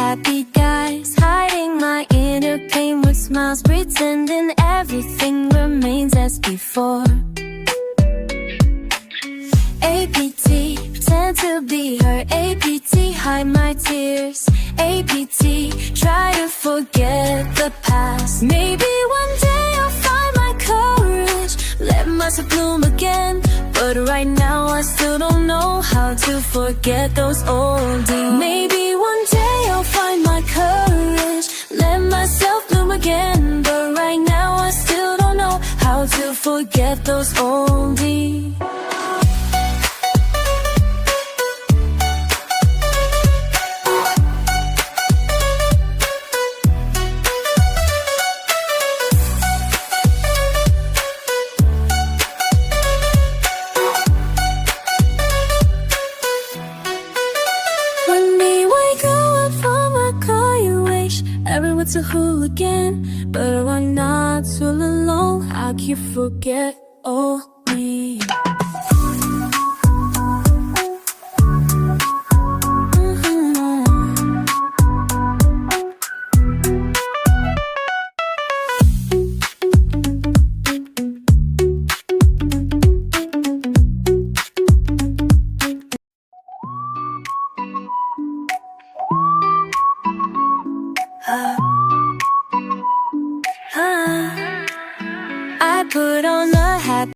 happy guys, hiding my inner pain with smiles, pretending everything remains as before. APT, pretend to be her. APT, hide my tears. APT, try to forget the past. Maybe one day I'll find my courage, let myself bloom again. But right now I still don't know how to forget those old days. Maybe one day I'll find my courage, let myself bloom again. But right now I still don't know how to forget those old days. Everyone's a hooligan, but I'm not all alone. How can you forget? Oh.